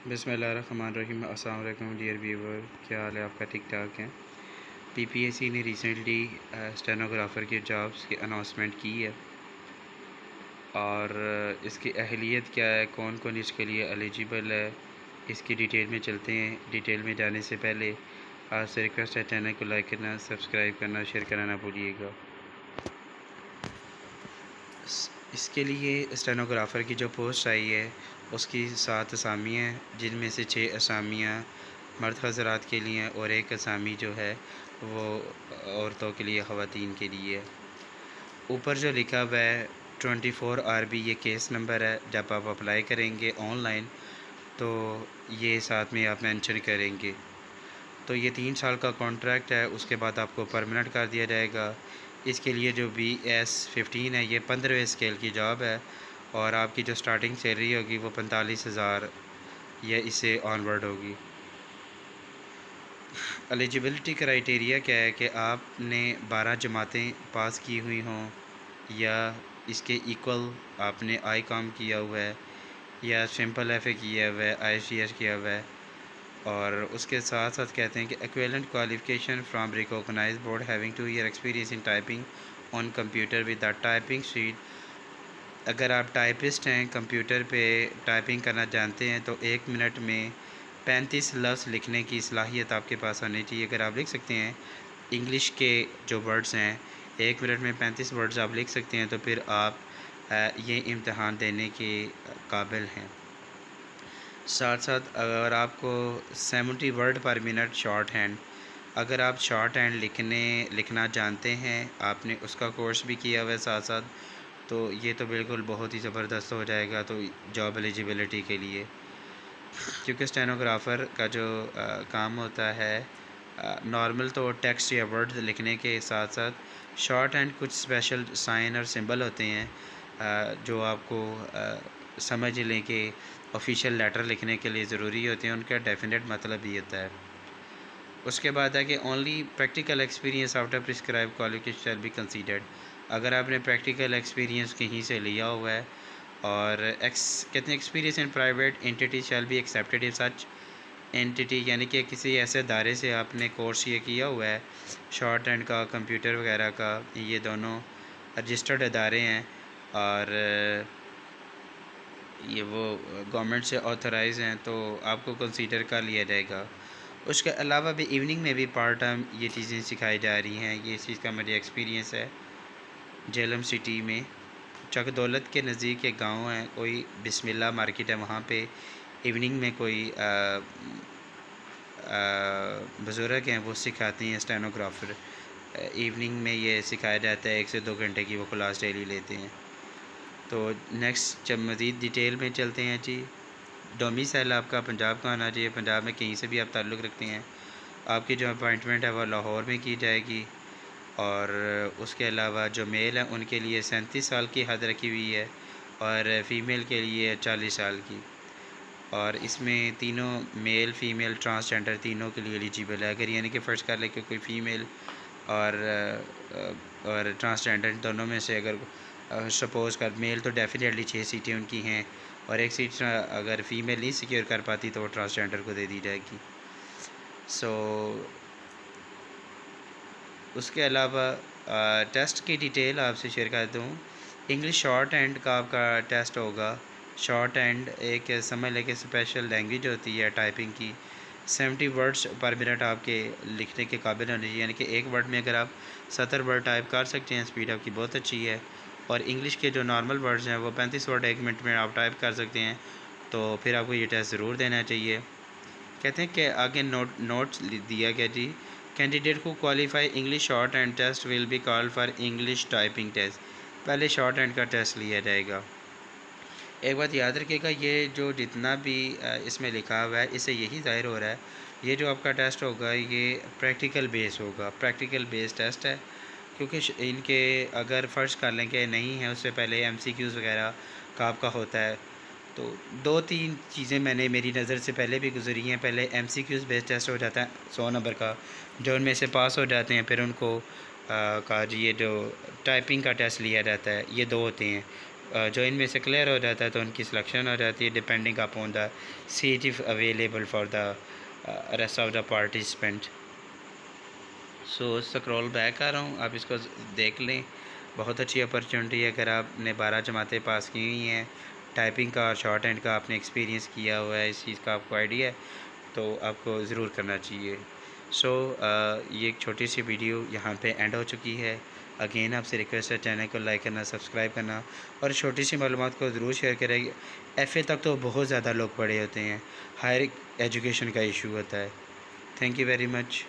बिस्मिल्लाहिर्रहमानिर्रहीम। अस्सलाम वालेकुम डियर व्यूवर, क्या हाल है आपका? ठीक ठाक है। पीपीएससी ने रिसेंटली स्टेनोग्राफ़र के जॉब्स की अनाउंसमेंट की है और इसकी अहलियत क्या है, कौन कौन इसके लिए एलिजिबल है, इसकी डिटेल में चलते हैं। डिटेल में जाने से पहले आपसे रिक्वेस्ट है, चैनल को लाइक करना, सब्सक्राइब करना, शेयर करना ना भूलिएगा। इसके लिए स्टेनोग्राफ़र की जो पोस्ट आई है उसकी 7 असामी हैं, जिनमें से 6 असामियाँ मर्द हज़रात के लिए हैं और एक असामी जो है वो औरतों के लिए, ख़वातीन के लिए है। ऊपर जो लिखा हुआ है 24 RB ये केस नंबर है। जब आप अप्लाई करेंगे ऑनलाइन तो ये साथ में आप मेंशन करेंगे। तो ये 3 साल का कॉन्ट्रैक्ट है, उसके बाद आपको परमानेंट कर दिया जाएगा। इसके लिए जो BS15 है ये 15वें स्केल की जॉब है और आपकी जो स्टार्टिंग सैलरी होगी वो 45,000 या इससे ऑनवर्ड होगी। एलिजिबिलिटी क्राइटेरिया क्या है कि आपने 12 जमातें पास की हुई हों या इसके इक्वल आपने ICOM किया हुआ है या सिंपल FA किया हुआ है, ICS किया हुआ है। और उसके साथ साथ कहते हैं कि equivalent qualification from recognised board having 2 year experience in typing on computer with the typing speed. अगर आप टाइपिस्ट हैं, कंप्यूटर पे टाइपिंग करना जानते हैं, तो 1 मिनट में 35 लफ्ज़ लिखने की सलाहियत आपके पास होनी चाहिए। अगर आप लिख सकते हैं इंग्लिश के जो वर्ड्स हैं, 1 मिनट में 35 वर्ड्स आप लिख सकते हैं, तो फिर आप ये इम्तहान देने के काबिल हैं। साथ साथ अगर आपको 70 वर्ड पर मिनट शॉर्ट हैंड, अगर आप शॉर्ट हैंड लिखना जानते हैं, आपने उसका कोर्स भी किया हुआ है साथ साथ, तो ये तो बिल्कुल बहुत ही ज़बरदस्त हो जाएगा तो जॉब एलिजिबिलिटी के लिए। क्योंकि स्टेनोग्राफ़र का जो काम होता है नॉर्मल तो टेक्स्ट या वर्ड लिखने के साथ साथ शॉर्ट हैंड कुछ स्पेशल साइन और सिंबल होते हैं जो आपको समझ लें कि ऑफिशियल लेटर लिखने के लिए ज़रूरी होते हैं, उनका डेफिनेट मतलब ही होता है। उसके बाद है कि only practical experience after prescribe qualification shall be considered. अगर आपने प्रैक्टिकल एक्सपीरियंस कहीं से लिया हुआ है और कहते हैं experience in private entity shall be accepted in such entity, यानी कि किसी ऐसे अदारे से आपने कोर्स ये किया हुआ है शॉर्ट हैंड का, कंप्यूटर वगैरह का, ये दोनों रजिस्टर्ड अदारे हैं और ये वो गवर्नमेंट से ऑथराइज़ हैं, तो आपको कंसीडर कर लिया जाएगा। उसके अलावा भी इवनिंग में भी पार्ट टाइम ये चीज़ें सिखाई जा रही हैं। ये इस चीज़ का मुझे एक्सपीरियंस है। झेलम सिटी में चक दौलत के नज़दीक एक गांव है, कोई बिस्मिल्लाह मार्केट है, वहाँ पे इवनिंग में कोई बुज़ुर्ग हैं वो सिखाती हैं स्टेनोग्राफ़र। इवनिंग में ये सिखाया जाता है, 1 से 2 घंटे की वो क्लास डेली लेते हैं। तो नेक्स्ट जब मज़ीद डिटेल में चलते हैं जी, डोमिसाइल आपका पंजाब का होना चाहिए। पंजाब में कहीं से भी आप ताल्लुक़ रखते हैं, आपकी जो अपॉइंटमेंट है वो लाहौर में की जाएगी। और उसके अलावा जो मेल हैं उनके लिए 37 साल की हद रखी हुई है और फ़ीमेल के लिए 40 साल की। और इसमें तीनों मेल, फ़ीमेल, ट्रांसजेंडर तीनों के लिए एलिजिबल है। अगर यानी कि फ़र्ज़ कर लें कि कोई फ़ीमेल और ट्रांसजेंडर दोनों में से अगर सपोज़ कर मेल, तो डेफिनेटली 6 सीटें उनकी हैं और 1 सीट अगर फ़ीमेल नहीं सिक्योर कर पाती तो वो ट्रांसजेंडर को दे दी जाएगी। सो उसके अलावा टेस्ट की डिटेल आपसे शेयर कर दूँ। इंग्लिश शॉर्ट हैंड का आपका टेस्ट होगा। शॉर्ट हैंड एक समझ लें कि स्पेशल लैंग्वेज होती है टाइपिंग की। 70 वर्ड्स पर मिनट आपके लिखने के काबिल होने चाहिए, यानी कि एक वर्ड में अगर आप 70 वर्ड टाइप कर सकते हैं, स्पीड आपकी बहुत अच्छी है। और इंग्लिश के जो नॉर्मल वर्ड्स हैं वो 35 वर्ड 1 मिनट में आप टाइप कर सकते हैं, तो फिर आपको ये टेस्ट ज़रूर देना चाहिए। कहते हैं कि आगे नोट्स दिया गया जी, कैंडिडेट को qualify English shorthand test will be called for English typing test. पहले शॉर्ट हैंड का टेस्ट लिया जाएगा। एक बात याद रखिएगा, ये जो जितना भी इसमें लिखा हुआ है इससे यही ज़ाहिर हो रहा है, ये जो आपका टेस्ट होगा ये प्रैक्टिकल बेस होगा, प्रैक्टिकल बेस टेस्ट है। क्योंकि इनके अगर फ़र्ज़ कर लें कि नहीं है, उससे पहले MCQs वगैरह का आपका होता है। तो 2-3 चीज़ें मैंने मेरी नज़र से पहले भी गुजरी हैं। पहले MCQs बेस्ड टेस्ट हो जाता है 100 नंबर का, जो उनमें से पास हो जाते हैं फिर उनको का जी ये जो टाइपिंग का टेस्ट लिया जाता है, ये 2 होते हैं। जो इनमें से क्लियर हो जाता है तो उनकी सिलेक्शन हो जाती है depending upon the seat if available for the rest of the participant. So scroll back कर रहा हूँ, आप इसको देख लें। बहुत अच्छी अपॉर्चुनिटी है अगर आपने 12 जमातें पास की हुई हैं, टाइपिंग का और शॉर्ट हैंड का आपने एक्सपीरियंस किया हुआ है, इस चीज़ का आपको आइडिया है, तो आपको ज़रूर करना चाहिए। सो ये एक छोटी सी वीडियो यहाँ पे एंड हो चुकी है। अगेन आपसे रिक्वेस्ट है चैनल को लाइक करना, सब्सक्राइब करना और छोटी सी मालूमात को ज़रूर शेयर करें। एफ़ए तक तो बहुत ज़्यादा लोग पढ़े होते हैं, हायर एजुकेशन का इशू होता है। Thank you very much.